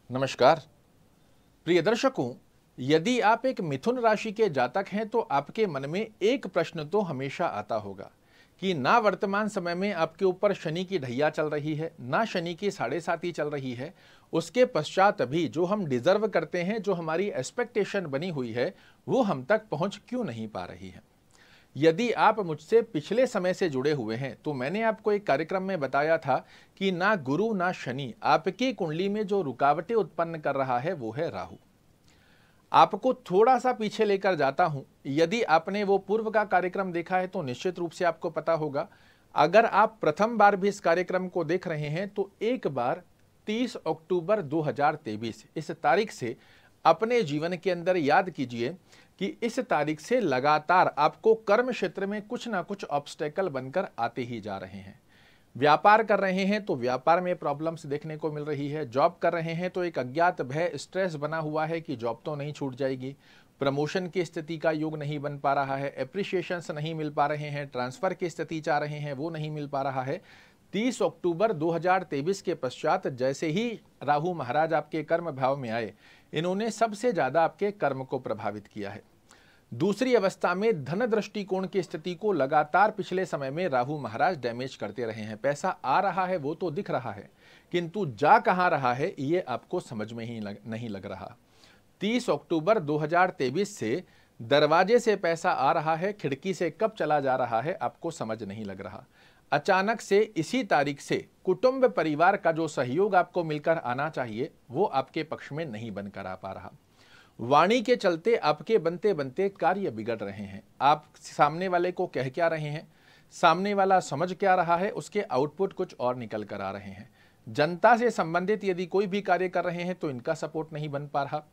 नमस्कार प्रिय दर्शकों, यदि आप एक मिथुन राशि के जातक हैं तो आपके मन में एक प्रश्न तो हमेशा आता होगा कि ना वर्तमान समय में आपके ऊपर शनि की ढैया चल रही है, ना शनि की 7.5 चल रही है। उसके पश्चात भी जो हम डिजर्व करते हैं, जो हमारी एक्सपेक्टेशन बनी हुई है, वो हम तक पहुंच क्यों नहीं पा रही है। यदि आप मुझसे पिछले समय से जुड़े हुए हैं तो मैंने आपको एक कार्यक्रम में बताया था कि ना गुरु ना शनि आपकी कुंडली में जो रुकावटें उत्पन्न कर रहा है वो है राहु। आपको थोड़ा सा पीछे लेकर जाता हूं। यदि आपने वो पूर्व का कार्यक्रम देखा है तो निश्चित रूप से आपको पता होगा। अगर आप प्रथम बार भी इस कार्यक्रम को देख रहे हैं तो एक बार 30 अक्टूबर 2023 इस तारीख से अपने जीवन के अंदर याद कीजिए कि इस तारीख से लगातार आपको कर्म क्षेत्र में कुछ ना कुछ ऑब्स्टेकल बनकर आते ही जा रहे हैं। व्यापार कर रहे हैं तो व्यापार में प्रॉब्लम्स देखने को मिल रही है। जॉब कर रहे हैं तो एक अज्ञात भय, स्ट्रेस बना हुआ है कि जॉब तो नहीं छूट जाएगी। प्रमोशन की स्थिति का योग नहीं बन पा रहा है, एप्रिशिएशंस नहीं मिल पा रहे हैं, ट्रांसफर की स्थिति चाह रहे हैं वो नहीं मिल पा रहा है। 30 अक्टूबर 2023 के पश्चात जैसे ही राहु महाराज आपके कर्म भाव में आए, इन्होंने सबसे ज्यादा आपके कर्म को प्रभावित किया है। दूसरी अवस्था में धन दृष्टिकोण की स्थिति को लगातार पिछले समय में राहु महाराज डैमेज करते रहे हैं। पैसा आ रहा है वो तो दिख रहा है, किंतु जा कहां रहा है ये आपको समझ में ही नहीं लग रहा। 30 अक्टूबर 2023 से दरवाजे से पैसा आ रहा है, खिड़की से कब चला जा रहा है आपको समझ नहीं लग रहा। अचानक से इसी तारीख से कुटुंब परिवार का जो सहयोग आपको मिलकर आना चाहिए वो आपके पक्ष में नहीं बनकर आ पा रहा। वाणी के चलते आपके बनते बनते कार्य बिगड़ रहे हैं। आप सामने वाले को कह क्या रहे हैं, सामने वाला समझ क्या रहा है, उसके आउटपुट कुछ और निकल कर आ रहे हैं। जनता से संबंधित यदि कोई भी कार्य कर रहे हैं तो इनका सपोर्ट नहीं बन पा रहा।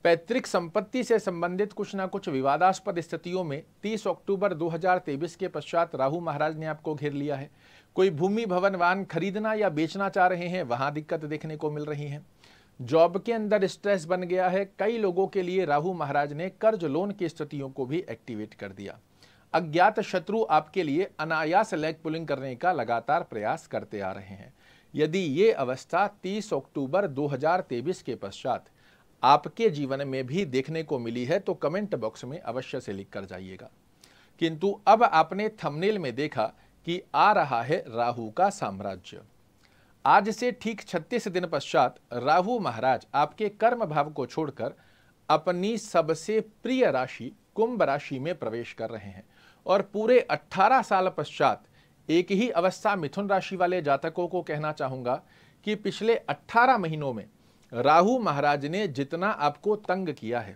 पैतृक संपत्ति से संबंधित कुछ ना कुछ विवादास्पद स्थितियों में 30 अक्टूबर 2023 के पश्चात राहु महाराज ने आपको घेर लिया है। कोई भूमि भवन वाहन खरीदना या बेचना चाह रहे हैं, वहां दिक्कत देखने को मिल रही है। जॉब के अंदर स्ट्रेस बन गया है। कई लोगों के लिए राहु महाराज ने कर्ज लोन की स्थितियों को भी एक्टिवेट कर दिया। अज्ञात शत्रु आपके लिए अनायास लेग पुलिंग करने का लगातार प्रयास करते आ रहे हैं। यदि ये अवस्था 30 अक्टूबर 2023 के पश्चात आपके जीवन में भी देखने को मिली है तो कमेंट बॉक्स में अवश्य से लिख कर जाइएगा। किंतु अब आपने थंबनेल में देखा कि आ रहा है राहु का साम्राज्य। आज से ठीक 36 दिन पश्चात राहु महाराज आपके कर्म भाव को छोड़कर अपनी सबसे प्रिय राशि कुंभ राशि में प्रवेश कर रहे हैं और पूरे 18 साल पश्चात एक ही अवस्था मिथुन राशि वाले जातकों को कहना चाहूंगा कि पिछले 18 महीनों में राहु महाराज ने जितना आपको तंग किया है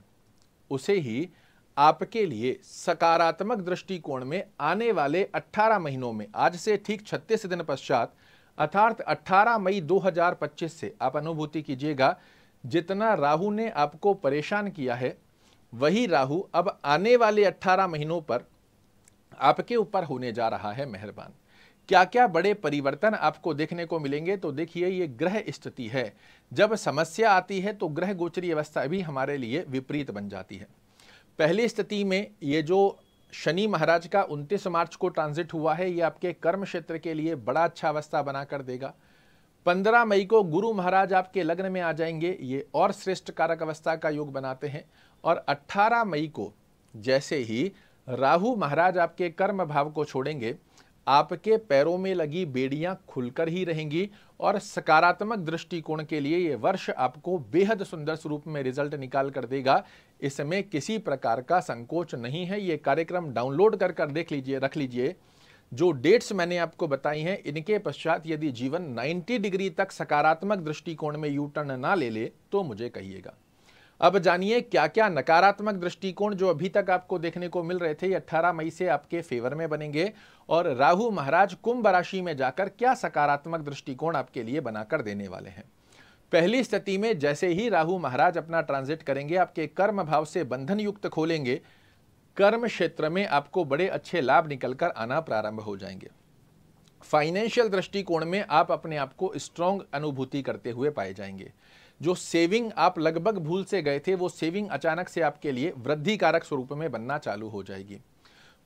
उसे ही आपके लिए सकारात्मक दृष्टिकोण में आने वाले 18 महीनों में आज से ठीक 36 दिन पश्चात अर्थात 18 मई 2025 से आप अनुभूति कीजिएगा, जितना राहु ने आपको परेशान किया है वही राहु अब आने वाले 18 महीनों पर आपके ऊपर होने जा रहा है मेहरबान। क्या क्या बड़े परिवर्तन आपको देखने को मिलेंगे तो देखिए, ये ग्रह स्थिति है। जब समस्या आती है तो ग्रह गोचरी अवस्था भी हमारे लिए विपरीत बन जाती है। पहली स्थिति में ये जो शनि महाराज का 29 मार्च को ट्रांजिट हुआ है, ये आपके कर्म क्षेत्र के लिए बड़ा अच्छा अवस्था बना कर देगा। 15 मई को गुरु महाराज आपके लग्न में आ जाएंगे, ये और श्रेष्ठ कारक अवस्था का योग बनाते हैं। और 18 मई को जैसे ही राहु महाराज आपके कर्म भाव को छोड़ेंगे, आपके पैरों में लगी बेड़ियां खुलकर ही रहेंगी और सकारात्मक दृष्टिकोण के लिए ये वर्ष आपको बेहद सुंदर स्वरूप में रिजल्ट निकाल कर देगा। इसमें किसी प्रकार का संकोच नहीं है। ये कार्यक्रम डाउनलोड कर देख लीजिए, रख लीजिए। जो डेट्स मैंने आपको बताई हैं, इनके पश्चात यदि जीवन 90 डिग्री तक सकारात्मक दृष्टिकोण में यू टर्न ना ले ले तो मुझे कहिएगा। अब जानिए क्या क्या नकारात्मक दृष्टिकोण जो अभी तक आपको देखने को मिल रहे थे, ये 18 मई से आपके फेवर में बनेंगे और राहु महाराज कुंभ राशि में जाकर क्या सकारात्मक दृष्टिकोण आपके लिए बनाकर देने वाले हैं। पहली स्थिति में जैसे ही राहु महाराज अपना ट्रांजिट करेंगे, आपके कर्म भाव से बंधन युक्त खोलेंगे, कर्म क्षेत्र में आपको बड़े अच्छे लाभ निकलकर आना प्रारंभ हो जाएंगे। फाइनेंशियल दृष्टिकोण में आप अपने आप को स्ट्रॉन्ग अनुभूति करते हुए पाए जाएंगे। जो सेविंग आप लगभग भूल से गए थे, वो सेविंग अचानक से आपके लिए वृद्धि कारक स्वरूप में बनना चालू हो जाएगी।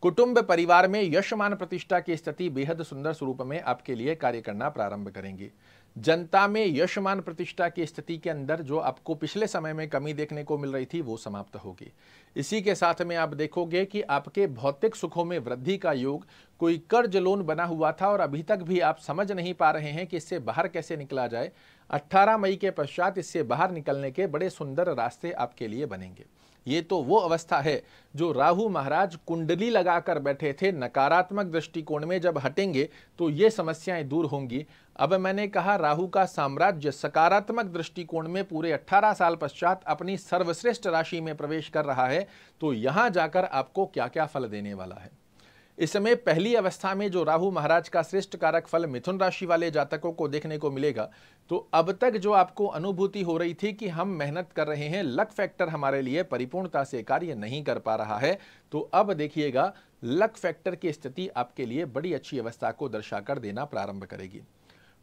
कुटुंब परिवार में यश मान प्रतिष्ठा की स्थिति बेहद सुंदर स्वरूप में आपके लिए कार्य करना प्रारंभ करेंगी। जनता में यश मान प्रतिष्ठा की स्थिति के अंदर जो आपको पिछले समय में कमी देखने को मिल रही थी वो समाप्त होगी। इसी के साथ में आप देखोगे कि आपके भौतिक सुखों में वृद्धि का योग, कोई कर्ज लोन बना हुआ था और अभी तक भी आप समझ नहीं पा रहे हैं कि इससे बाहर कैसे निकला जाए, 18 मई के पश्चात इससे बाहर निकलने के बड़े सुंदर रास्ते आपके लिए बनेंगे। ये तो वो अवस्था है जो राहु महाराज कुंडली लगाकर बैठे थे, नकारात्मक दृष्टिकोण में जब हटेंगे तो ये समस्याएं दूर होंगी। अब मैंने कहा राहु का साम्राज्य सकारात्मक दृष्टिकोण में पूरे 18 साल पश्चात अपनी सर्वश्रेष्ठ राशि में प्रवेश कर रहा है, तो यहां जाकर आपको क्या क्या फल देने वाला है। इस समय पहली अवस्था में जो राहु महाराज का श्रेष्ठ कारक फल मिथुन राशि वाले जातकों को देखने को मिलेगा, तो अब तक जो आपको अनुभूति हो रही थी कि हम मेहनत कर रहे हैं, लक फैक्टर हमारे लिए परिपूर्णता से कार्य नहीं कर पा रहा है, तो अब देखिएगा लक फैक्टर की स्थिति आपके लिए बड़ी अच्छी अवस्था को दर्शाकर देना प्रारंभ करेगी।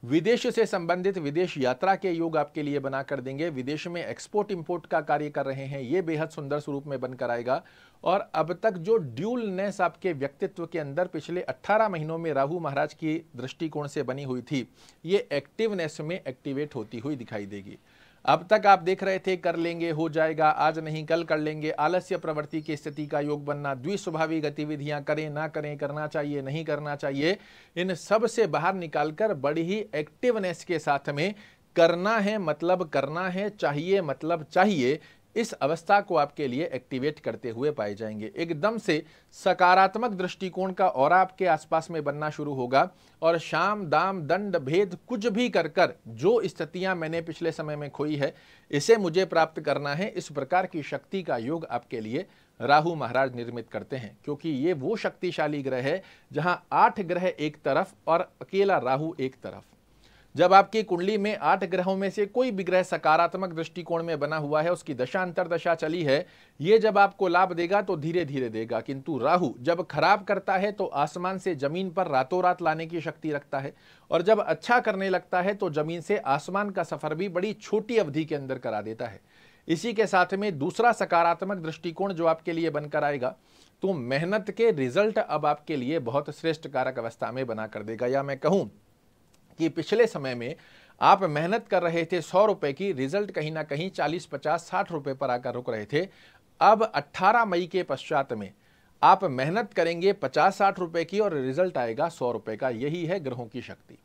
विदेश से संबंधित विदेश यात्रा के योग आपके लिए बना कर देंगे। विदेश में एक्सपोर्ट इंपोर्ट का कार्य कर रहे हैं, ये बेहद सुंदर स्वरूप में बनकर आएगा। और अब तक जो ड्यूलनेस आपके व्यक्तित्व के अंदर पिछले 18 महीनों में राहु महाराज की दृष्टिकोण से बनी हुई थी, ये एक्टिवनेस में एक्टिवेट होती हुई दिखाई देगी। अब तक आप देख रहे थे कर लेंगे, हो जाएगा, आज नहीं कल कर लेंगे, आलस्य प्रवृत्ति की स्थिति का योग बनना, द्विस्वभावी गतिविधियां करें ना करें, करना चाहिए नहीं करना चाहिए, इन सब से बाहर निकालकर बड़ी ही एक्टिवनेस के साथ में करना है मतलब करना है, चाहिए मतलब चाहिए, इस अवस्था को आपके लिए एक्टिवेट करते हुए पाए जाएंगे। एकदम से सकारात्मक दृष्टिकोण का और आपके आसपास में बनना शुरू होगा और शाम दाम दंड भेद कुछ भी कर कर जो स्थितियां मैंने पिछले समय में खोई है इसे मुझे प्राप्त करना है, इस प्रकार की शक्ति का योग आपके लिए राहु महाराज निर्मित करते हैं। क्योंकि ये वो शक्तिशाली ग्रह है जहां 8 ग्रह एक तरफ और अकेला राहु एक तरफ। जब आपकी कुंडली में 8 ग्रहों में से कोई भी ग्रह सकारात्मक दृष्टिकोण में बना हुआ है, उसकी दशा अंतरदशा चली है, ये जब आपको लाभ देगा तो धीरे धीरे देगा। किंतु राहु जब खराब करता है तो आसमान से जमीन पर रातों रात लाने की शक्ति रखता है, और जब अच्छा करने लगता है तो जमीन से आसमान का सफर भी बड़ी छोटी अवधि के अंदर करा देता है। इसी के साथ में दूसरा सकारात्मक दृष्टिकोण जो आपके लिए बनकर आएगा, तो मेहनत के रिजल्ट अब आपके लिए बहुत श्रेष्ठ कारक अवस्था में बना कर देगा। या मैं कहूं कि पिछले समय में आप मेहनत कर रहे थे 100 रुपए की, रिजल्ट कहीं ना कहीं 40, 50, 60 रुपए पर आकर रुक रहे थे। अब 18 मई के पश्चात में आप मेहनत करेंगे 50-60 रुपए की और रिजल्ट आएगा 100 रुपए का। यही है ग्रहों की शक्ति।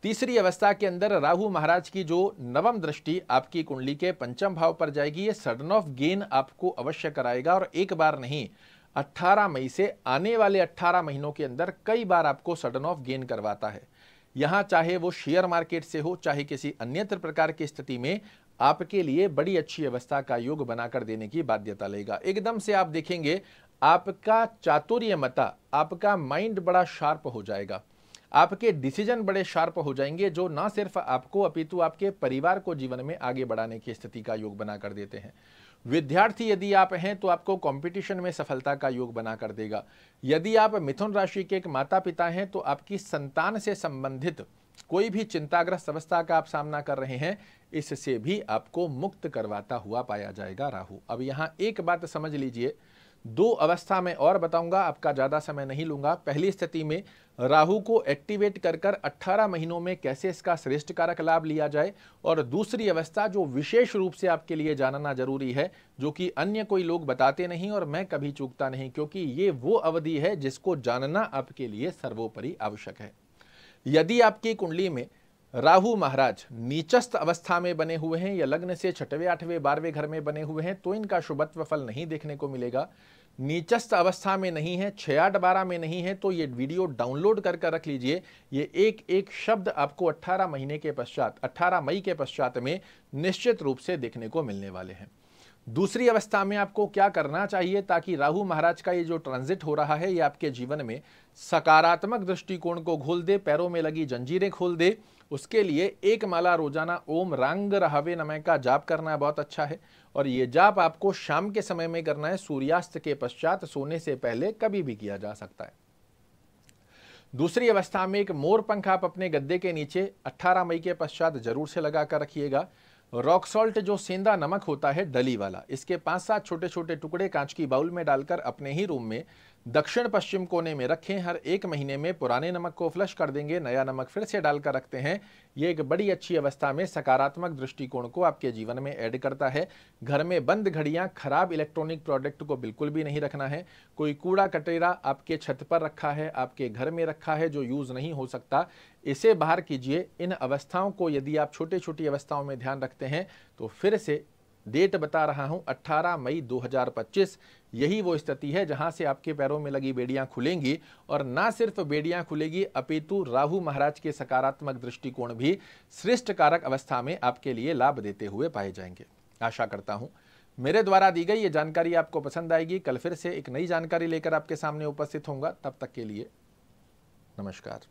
तीसरी अवस्था के अंदर राहु महाराज की जो नवम दृष्टि आपकी कुंडली के पंचम भाव पर जाएगी, ये सडन ऑफ गेन आपको अवश्य कराएगा। और एक बार नहीं, 18 मई से आने वाले 18 महीनों के अंदर कई बार आपको सडन ऑफ गेन करवाता है। यहां चाहे वो शेयर मार्केट से हो, चाहे किसी अन्यत्र प्रकार की स्थिति में आपके लिए बड़ी अच्छी अवस्था का योग बनाकर देने की बाध्यता लेगा। एकदम से आप देखेंगे आपका चातुर्य मता, आपका माइंड बड़ा शार्प हो जाएगा, आपके डिसीजन बड़े शार्प हो जाएंगे, जो ना सिर्फ आपको अपितु आपके परिवार को जीवन में आगे बढ़ाने की स्थिति का योग बना कर देते हैं। विद्यार्थी यदि आप हैं तो आपको कंपटीशन में सफलता का योग बना कर देगा। यदि आप मिथुन राशि के एक माता पिता हैं तो आपकी संतान से संबंधित कोई भी चिंताग्रस्त अवस्था का आप सामना कर रहे हैं, इससे भी आपको मुक्त करवाता हुआ पाया जाएगा राहु। अब यहां एक बात समझ लीजिए, 2 अवस्था में और बताऊंगा, आपका ज्यादा समय नहीं लूंगा। पहली स्थिति में राहु को एक्टिवेट कर 18 महीनों में कैसे इसका श्रेष्ठ कारक लाभ लिया जाए, और दूसरी अवस्था जो विशेष रूप से आपके लिए जानना जरूरी है, जो कि अन्य कोई लोग बताते नहीं और मैं कभी चूकता नहीं, क्योंकि ये वो अवधि है जिसको जानना आपके लिए सर्वोपरि आवश्यक है। यदि आपकी कुंडली में राहु महाराज नीचस्थ अवस्था में बने हुए हैं या लग्न से 6वें, 8वें, 12वें घर में बने हुए हैं तो इनका शुभत्व फल नहीं देखने को मिलेगा। नीचस्थ अवस्था में नहीं है, 6, 8, 12 में नहीं है, तो ये वीडियो डाउनलोड कर रख लीजिए। ये एक एक शब्द आपको 18 महीने के पश्चात, 18 मई के पश्चात में निश्चित रूप से देखने को मिलने वाले हैं। दूसरी अवस्था में आपको क्या करना चाहिए ताकि राहु महाराज का ये जो ट्रांजिट हो रहा है ये आपके जीवन में सकारात्मक दृष्टिकोण को खोल दे, पैरों में लगी जंजीरें खोल दे। उसके लिए एक माला रोजाना ओम रांग रहवे नमः का जाप करना बहुत अच्छा है, और ये जाप आपको शाम के समय में करना है, सूर्यास्त के पश्चात, सोने से पहले कभी भी किया जा सकता है। दूसरी अवस्था में एक मोर पंख आप अपने गद्दे के नीचे 18 मई के पश्चात जरूर से लगा कर रखिएगा। रॉक सॉल्ट जो सेंधा नमक होता है डली वाला, इसके 5-7 छोटे छोटे टुकड़े कांच की बाउल में डालकर अपने ही रूम में दक्षिण पश्चिम कोने में रखें। हर 1 महीने में पुराने नमक को फ्लश कर देंगे, नया नमक फिर से डालकर रखते हैं। ये एक बड़ी अच्छी अवस्था में सकारात्मक दृष्टिकोण को आपके जीवन में ऐड करता है। घर में बंद घड़ियां, खराब इलेक्ट्रॉनिक प्रोडक्ट को बिल्कुल भी नहीं रखना है। कोई कूड़ा कचरा आपके छत पर रखा है, आपके घर में रखा है जो यूज नहीं हो सकता, इसे बाहर कीजिए। इन अवस्थाओं को यदि आप छोटी छोटी अवस्थाओं में ध्यान रखते हैं तो फिर से डेट बता रहा हूं 18 मई 2025, यही वो स्थिति है जहां से आपके पैरों में लगी बेड़ियां खुलेंगी। और ना सिर्फ बेड़ियां खुलेगी अपितु राहु महाराज के सकारात्मक दृष्टिकोण भी श्रेष्ठ कारक अवस्था में आपके लिए लाभ देते हुए पाए जाएंगे। आशा करता हूं मेरे द्वारा दी गई ये जानकारी आपको पसंद आएगी। कल फिर से एक नई जानकारी लेकर आपके सामने उपस्थित होऊंगा। तब तक के लिए नमस्कार।